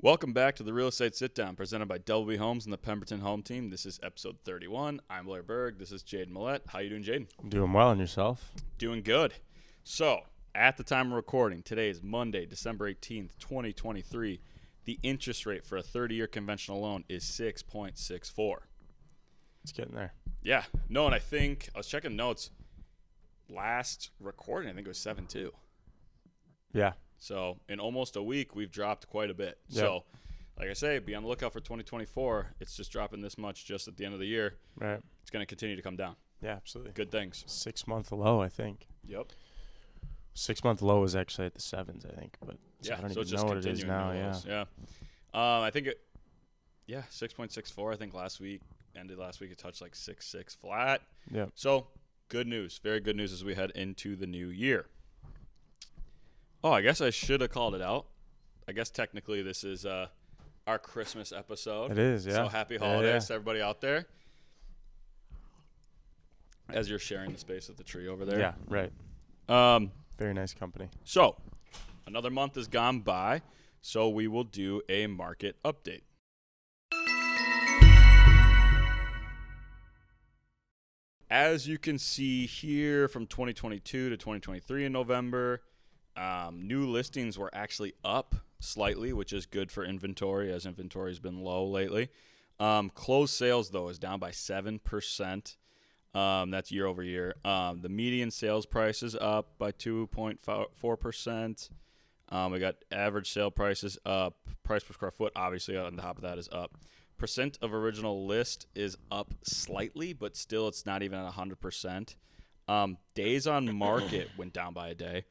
Welcome back to the Real Estate Sitdown, presented by WB Homes and the Pemberton Home Team. This is episode 31. I'm Blair Berg. This is Jaiden Millette. How you doing, Jaiden? I'm doing well, and yourself? Doing good. So, at the time of recording, today is Monday, December 18th, 2023. The interest rate for a 30-year conventional loan is 6.64. It's getting there. Yeah. No, and I was checking notes. Last recording, I think it was 7.2. Yeah. So, in almost a week, we've dropped quite a bit. Yep. So, like I say, be on the lookout for 2024. It's just dropping this much just at the end of the year. Right. It's going to continue to come down. Yeah, absolutely. Good things. 6-month low, I think. Yep. 6-month low is actually at the 7s, I think. But Yeah, I don't so it's even just know what it is continuing now. to Yeah. lose. Yeah. I think 6.64. I think ended last week, it touched like 6.6 flat. Yeah. So, good news. Very good news as we head into the new year. Oh, I guess I should have called it out. I guess technically this is our Christmas episode. It is, yeah. So happy holidays to everybody out there. As you're sharing the space with the tree over there. Yeah, right. Very nice company. So, another month has gone by, so we will do a market update. As you can see here from 2022 to 2023 in November, new listings were actually up slightly, which is good for inventory, as inventory has been low lately. Closed sales, though, is down by 7%. That's year over year. The median sales price is up by 2.4%. We got average sale prices up. Price per square foot, obviously, on top of that is up. Percent of original list is up slightly, but still it's not even at 100%. Days on market went down by a day.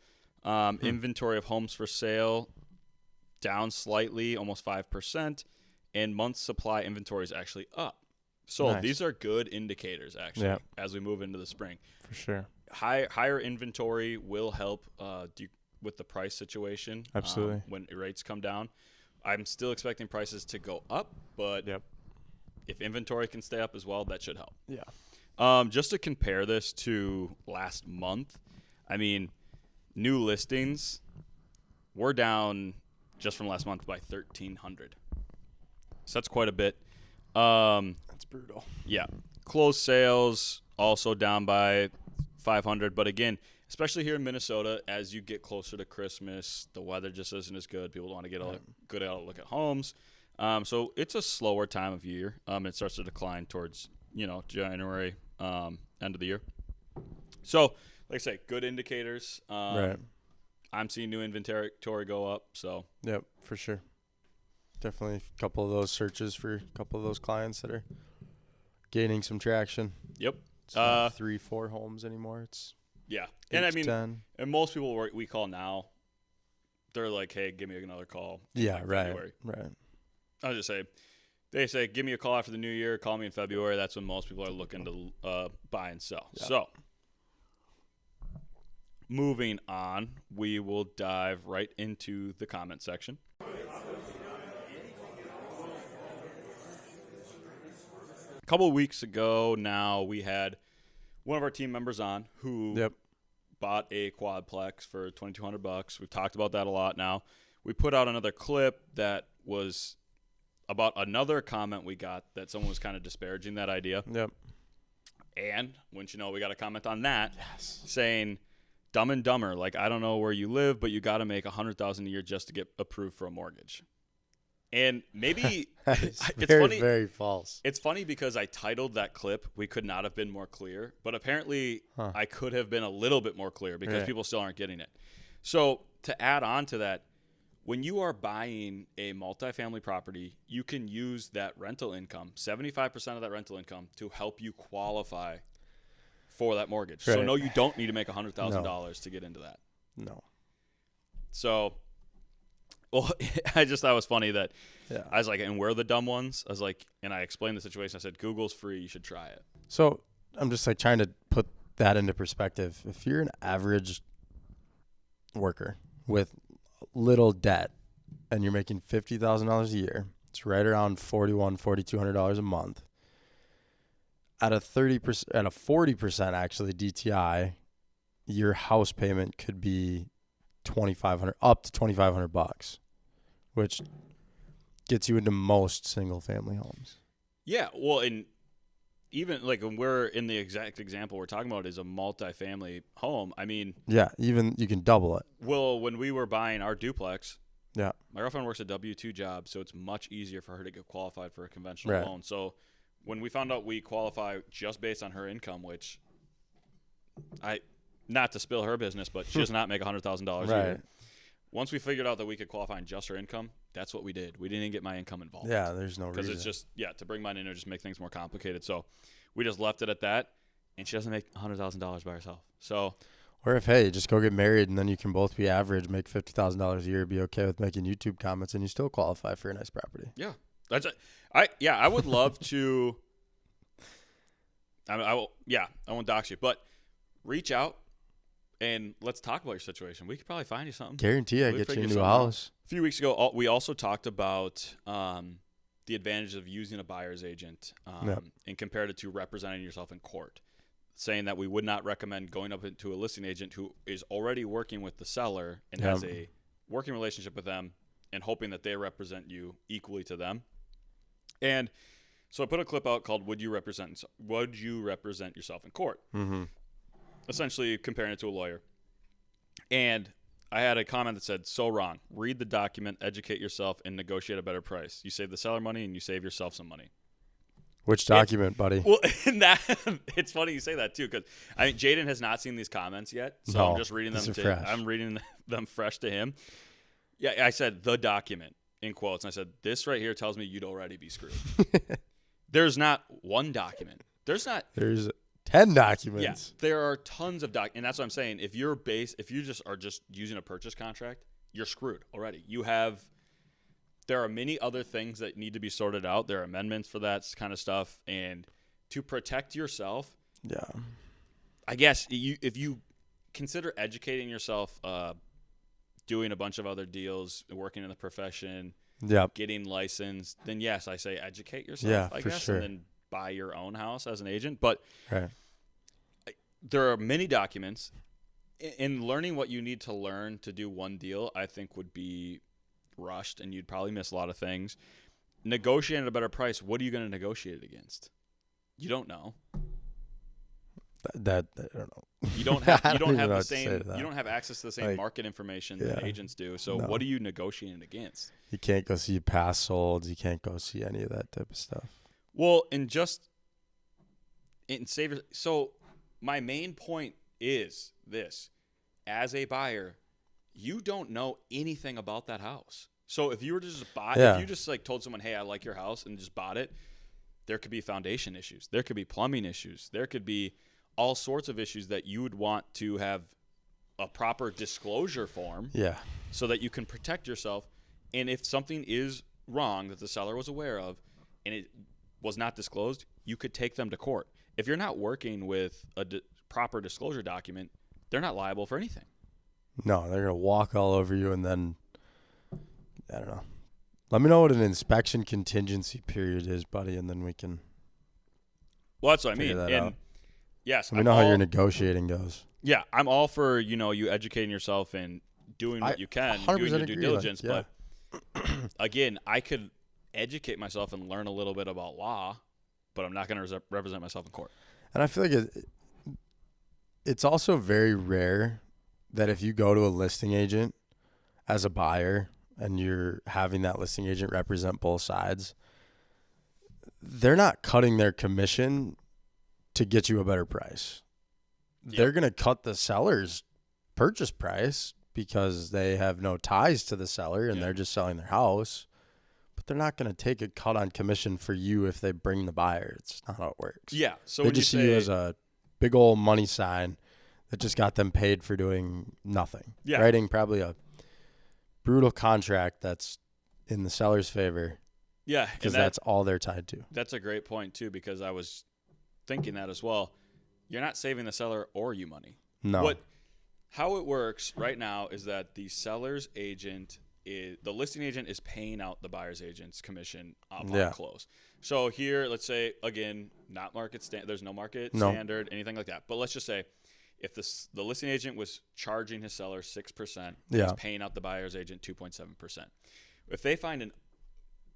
Inventory of homes for sale down slightly, almost 5%. And month supply inventory is actually up. So Nice. These are good indicators, actually, as we move into the spring. For sure. Higher inventory will help with the price situation. Absolutely. When rates come down. I'm still expecting prices to go up, but if inventory can stay up as well, that should help. Yeah. Just to compare this to last month, I mean, new listings, we're down just from last month by 1,300. So that's quite a bit. That's brutal. Yeah. Closed sales also down by 500. But again, especially here in Minnesota, as you get closer to Christmas, the weather just isn't as good. People want to get a good look at homes. So it's a slower time of year. It starts to decline towards, January, end of the year. So, like I say, good indicators. Right. I'm seeing new inventory go up. So, Yep, for sure. Definitely a couple of those searches for a couple of those clients that are gaining some traction. Yep. It's not 3-4 homes anymore. It's yeah. 8 And I to mean, 10. and most people we call now, they're like, hey, give me another call. Yeah, like right. February. Right. I'll just say, they say, give me a call after the new year. Call me in February. That's when most people are looking to buy and sell. Yeah. So, moving on, we will dive right into the comment section. A couple of weeks ago now, we had one of our team members on who bought a quadplex for $2,200. We've talked about that a lot now. We put out another clip that was about another comment we got that someone was kind of disparaging that idea. Yep. And, wouldn't you know, we got a comment on that saying, Dumb and Dumber, like, I don't know where you live, but you got to make $100,000 a year just to get approved for a mortgage. And maybe it's very, funny. Very false. It's funny because I titled that clip, we could not have been more clear, but apparently I could have been a little bit more clear because people still aren't getting it. So to add on to that, when you are buying a multifamily property, you can use that rental income, 75% of that rental income, to help you qualify for that mortgage. Right. So no, you don't need to make $100,000 to get into that. No. So, well, I just thought it was funny that I was like, and we're the dumb ones. I was like, and I explained the situation. I said, Google's free. You should try it. So I'm just like trying to put that into perspective. If you're an average worker with little debt and you're making $50,000 a year, it's right around $4,200 a month. At a 30%, at a 40% actually DTI, your house payment could be $2,500 up to $2,500, which gets you into most single-family homes. Yeah, well, and even like when we're in the exact example we're talking about is a multifamily home. I mean, Yeah, even you can double it. well, when we were buying our duplex, Yeah. my girlfriend works a W-2 job, so it's much easier for her to get qualified for a conventional loan. So when we found out we qualify just based on her income, which not to spill her business, but she does not make $100,000 a year. Once we figured out that we could qualify on just her income, that's what we did. We didn't get my income involved. Yeah, there's no reason. Because it's just, to bring mine in or just make things more complicated. So we just left it at that, and she doesn't make $100,000 by herself. So, or if, hey, just go get married, and then you can both be average, make $50,000 a year, be okay with making YouTube comments, and you still qualify for a nice property. Yeah. I would love to I won't dox you, but reach out and let's talk about your situation. We could probably find you something. Guarantee I get you a new house. A few weeks ago, we also talked about the advantage of using a buyer's agent and compared it to representing yourself in court, saying that we would not recommend going up to a listing agent who is already working with the seller and has a working relationship with them and hoping that they represent you equally to them. And so I put a clip out called "Would you represent yourself in court?" Mm-hmm. Essentially comparing it to a lawyer. And I had a comment that said, "So wrong. Read the document, educate yourself, and negotiate a better price. You save the seller money and you save yourself some money." Which document, buddy? Well, it's funny you say that too, because Jaiden has not seen these comments yet, so I'm just reading them. I'm reading them fresh to him. Yeah, I said the document in quotes, and I said this right here tells me you'd already be screwed. There's not one document. There's 10 documents. Yeah, there are tons of documents, and that's what I'm saying. If you just are just using a purchase contract, you're screwed already. There are many other things that need to be sorted out. There are amendments for that kind of stuff, and to protect yourself, I guess if you consider educating yourself, doing a bunch of other deals, working in the profession, getting licensed, then yes, I say educate yourself, I guess, and then buy your own house as an agent. But there are many documents. In learning what you need to learn to do one deal, I think would be rushed, and you'd probably miss a lot of things. Negotiating at a better price, what are you going to negotiate it against? You don't know. That I don't know. You don't have the same. You don't have access to the same market information that agents do. So what are you negotiating against? You can't go see past solds. You can't go see any of that type of stuff. Well, so my main point is this: as a buyer, you don't know anything about that house. So if you were to just buy, if you just like told someone, "Hey, I like your house," and just bought it, there could be foundation issues. There could be plumbing issues. There could be all sorts of issues that you would want to have a proper disclosure form so that you can protect yourself. And if something is wrong that the seller was aware of and it was not disclosed, you could take them to court. If you're not working with a proper disclosure document, they're not liable for anything. No, they're going to walk all over you, and then, I don't know. Let me know what an inspection contingency period is, buddy, and then we can Well, that's what I mean. that And out. yes, Let me know how your negotiating goes. Yeah, I'm all for, you educating yourself and doing what you can, doing your due diligence. But again, I could educate myself and learn a little bit about law, but I'm not going to represent myself in court. And I feel like it's also very rare that if you go to a listing agent as a buyer and you're having that listing agent represent both sides, they're not cutting their commission to get you a better price. They're going to cut the seller's purchase price because they have no ties to the seller and they're just selling their house. But they're not going to take a cut on commission for you if they bring the buyer. It's not how it works. Yeah. So they just see you as a big old money sign that just got them paid for doing nothing. Yeah. Writing probably a brutal contract that's in the seller's favor. Yeah. Because that's all they're tied to. That's a great point, too, because I was thinking that as well. You're not saving the seller or you money. No. How it works right now is that the seller's agent the listing agent is paying out the buyer's agent's commission upon close. So here, let's say, again, not market there's no market standard, anything like that. But let's just say if the listing agent was charging his seller 6%, he's paying out the buyer's agent 2.7%. If they find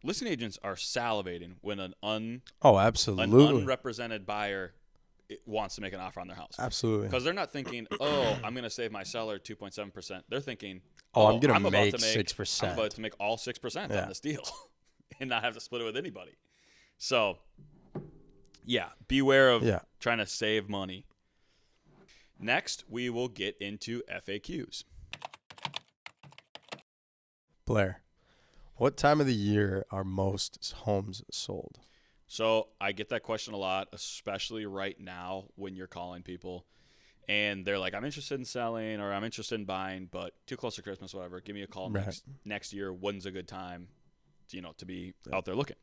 listing agents are salivating when an absolutely. unrepresented buyer wants to make an offer on their house. Absolutely. Because they're not thinking, oh, I'm going to save my seller 2.7%. They're thinking, I'm going to make 6%. I'm about to make all 6% on this deal and not have to split it with anybody. So, yeah, beware of trying to save money. Next, we will get into FAQs. Blair, what time of the year are most homes sold? So I get that question a lot, especially right now when you're calling people and they're like, I'm interested in selling or I'm interested in buying, but too close to Christmas, whatever. Give me a call next year. When's a good time, to be out there looking?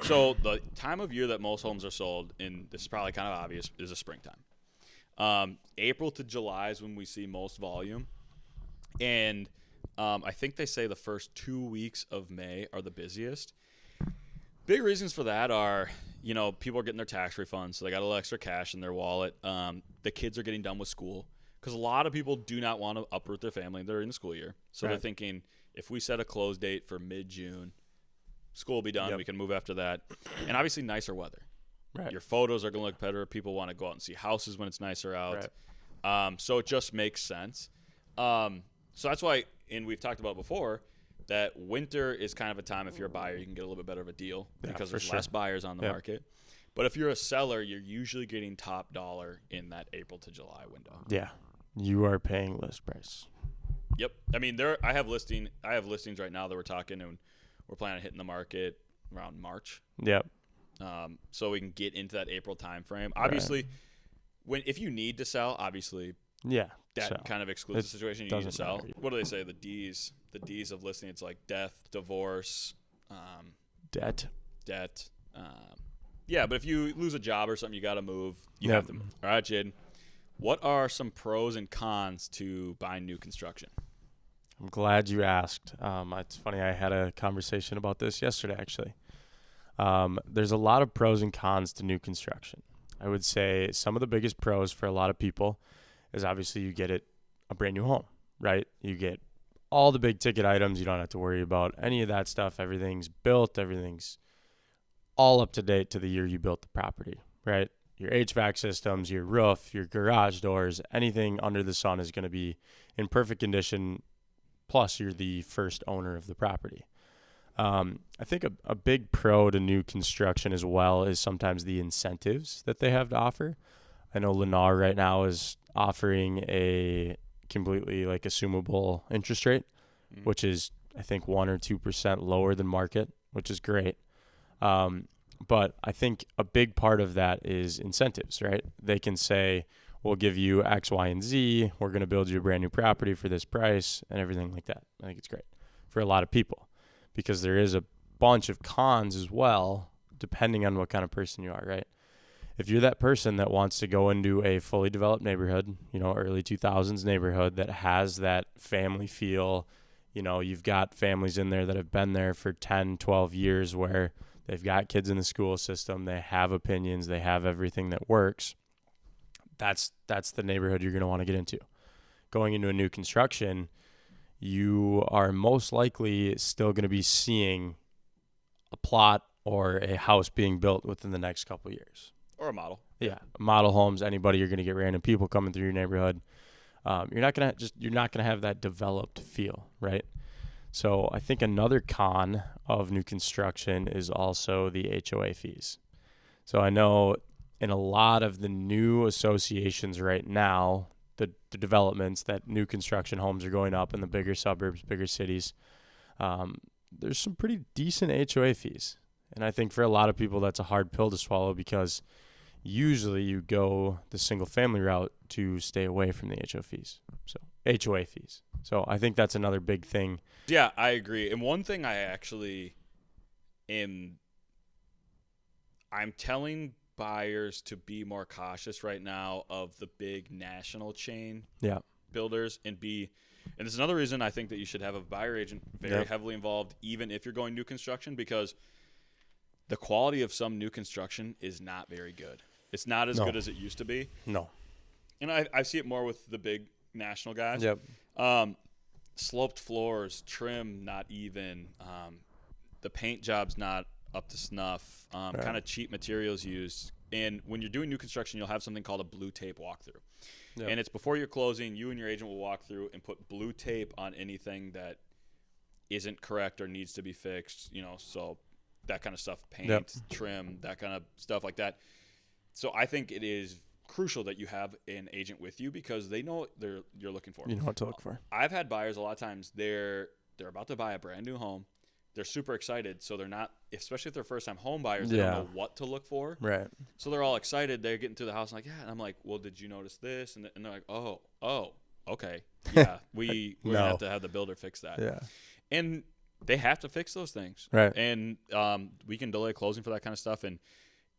So the time of year that most homes are sold, and this is probably kind of obvious, is the springtime. April to July is when we see most volume. And I think they say the first 2 weeks of May are the busiest. Big reasons for that are, people are getting their tax refunds, so they got a little extra cash in their wallet. The kids are getting done with school because a lot of people do not want to uproot their family during the school year. So they're thinking, if we set a close date for mid-June, school will be done. We can move after that. And obviously nicer weather. Right. Your photos are going to look better. People want to go out and see houses when it's nicer out. Right. So it just makes sense. So that's why, and we've talked about before, that winter is kind of a time, if you're a buyer, you can get a little bit better of a deal because there's less buyers on the market. But if you're a seller, you're usually getting top dollar in that April to July window. Yeah. You are paying list price. Yep. I mean, I have listings right now that we're talking, and we're planning on hitting the market around March. Yep. So we can get into that April time frame. Obviously, if you need to sell, obviously, that kind of excludes the situation you need to sell. Matter. What do they say? The D's of listing. It's like death, divorce, debt. But if you lose a job or something, you got to move. You have to move. All right, Jaiden. What are some pros and cons to buying new construction? I'm glad you asked. It's funny. I had a conversation about this yesterday, actually. There's a lot of pros and cons to new construction. I would say some of the biggest pros for a lot of people is obviously you get a brand new home, right? You get all the big ticket items. You don't have to worry about any of that stuff. Everything's built. Everything's all up to date to the year you built the property, right? Your HVAC systems, your roof, your garage doors, anything under the sun is going to be in perfect condition. Plus, you're the first owner of the property. I think a big pro to new construction as well is sometimes the incentives that they have to offer. I know Lennar right now is offering a completely assumable interest rate, which is I think 1 or 2% lower than market, which is great. But I think a big part of that is incentives, right? They can say, we'll give you X, Y, and Z. We're going to build you a brand new property for this price and everything like that. I think it's great for a lot of people because there is a bunch of cons as well, depending on what kind of person you are, right? If you're that person that wants to go into a fully developed neighborhood, early 2000s neighborhood that has that family feel, you've got families in there that have been there for 10, 12 years where they've got kids in the school system, they have opinions, they have everything that works. That's the neighborhood you're going to want to get into. Going into a new construction, you are most likely still going to be seeing a plot or a house being built within the next couple of years. Or a model. Yeah, model homes, anybody, you're going to get random people coming through your neighborhood. You're not going to have that developed feel, right? So I think another con of new construction is also the HOA fees. So I know in a lot of the new associations right now, the developments that new construction homes are going up in the bigger suburbs, bigger cities, there's some pretty decent HOA fees. And I think for a lot of people, that's a hard pill to swallow because usually you go the single family route to stay away from the HOA fees. So HOA fees. So I think that's another big thing. Yeah, I agree. And one thing I actually I'm telling buyers to be more cautious right now of the big national chain builders and this is another reason I think that you should have a buyer agent very heavily involved even if you're going new construction because the quality of some new construction is not very good. It's not as good as it used to be. No. And I see it more with the big national guys. Yep. Sloped floors, trim not even, the paint job's not up to snuff, kind of cheap materials used. And when you're doing new construction, you'll have something called a blue tape walkthrough. Yep. And it's before you're closing, you and your agent will walk through and put blue tape on anything that isn't correct or needs to be fixed, so that kind of stuff, paint, trim, that kind of stuff like that. So I think it is crucial that you have an agent with you because they know what you're looking for. You know what to look for. I've had buyers a lot of times, they're about to buy a brand new home. They're super excited, so they're not, especially if they're first-time home buyers, they don't know what to look for. Right. So they're all excited. They're getting to the house and like, yeah. And I'm like, well, did you notice this? And they're like, oh, okay. Yeah, we're going to have the builder fix that. Yeah. And they have to fix those things. Right. And we can delay closing for that kind of stuff. And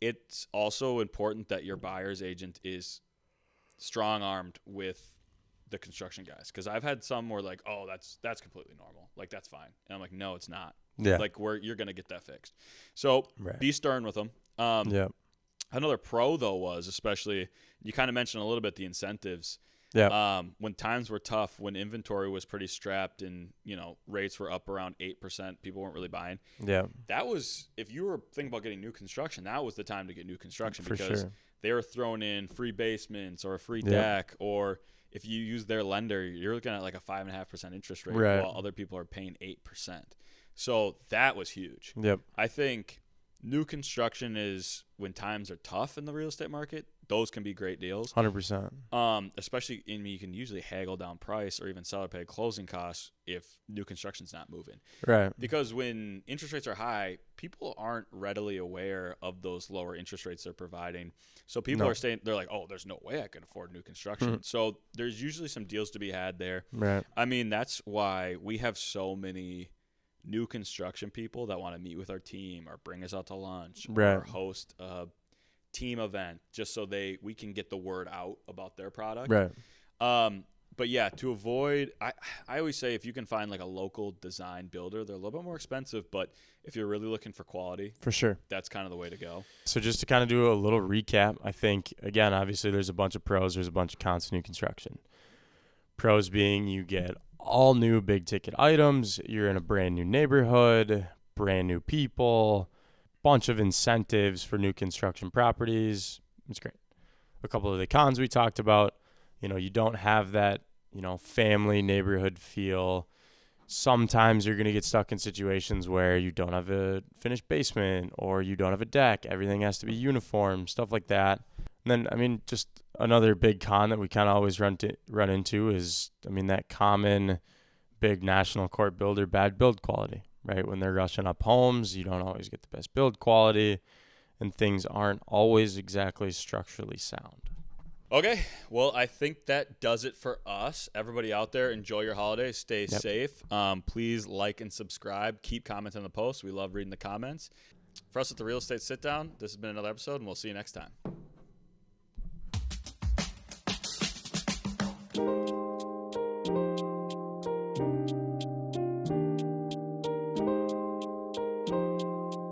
it's also important that your buyer's agent is strong-armed with the construction guys, because I've had some where like, oh, that's completely normal, like that's fine, and I'm like, no, it's not. Yeah, like you're gonna get that fixed. So be stern with them. Another pro though was, especially, you kind of mentioned a little bit, the incentives. When times were tough, when inventory was pretty strapped and rates were up around 8%, people weren't really buying. That was, if you were thinking about getting new construction, that was the time to get new construction, because they were throwing in free basements or a free deck, or if you use their lender, you're looking at like a 5.5% interest rate, while other people are paying 8%. So that was huge. I think new construction is, when times are tough in the real estate market, those can be great deals. 100%. Especially, you can usually haggle down price or even seller pay closing costs if new construction's not moving. Right. Because when interest rates are high, people aren't readily aware of those lower interest rates they're providing. So people are saying, they're like, oh, there's no way I can afford new construction. So there's usually some deals to be had there. Right. I mean, that's why we have so many new construction people that want to meet with our team or bring us out to lunch or host a team event, just so we can get the word out about their product. Right. But yeah, to avoid, I always say, if you can find like a local design builder, they're a little bit more expensive, but if you're really looking for quality, for sure, that's kind of the way to go. So just to kind of do a little recap, I think, again, obviously there's a bunch of pros, there's a bunch of cons to new construction. Pros being, you get all new big ticket items, you're in a brand new neighborhood, brand new people, bunch of incentives for new construction properties. It's great. A couple of the cons we talked about, you don't have that, family neighborhood feel. Sometimes you're going to get stuck in situations where you don't have a finished basement or you don't have a deck. Everything has to be uniform, stuff like that. And then, just another big con that we kind of always run into is, that common big national court builder bad build quality, right? When they're rushing up homes, you don't always get the best build quality, and things aren't always exactly structurally sound. Okay, well, I think that does it for us. Everybody out there, enjoy your holidays. Stay safe. Please like and subscribe. Keep commenting on the post. We love reading the comments. For us at the Real Estate Sit Down, this has been another episode, and we'll see you next time.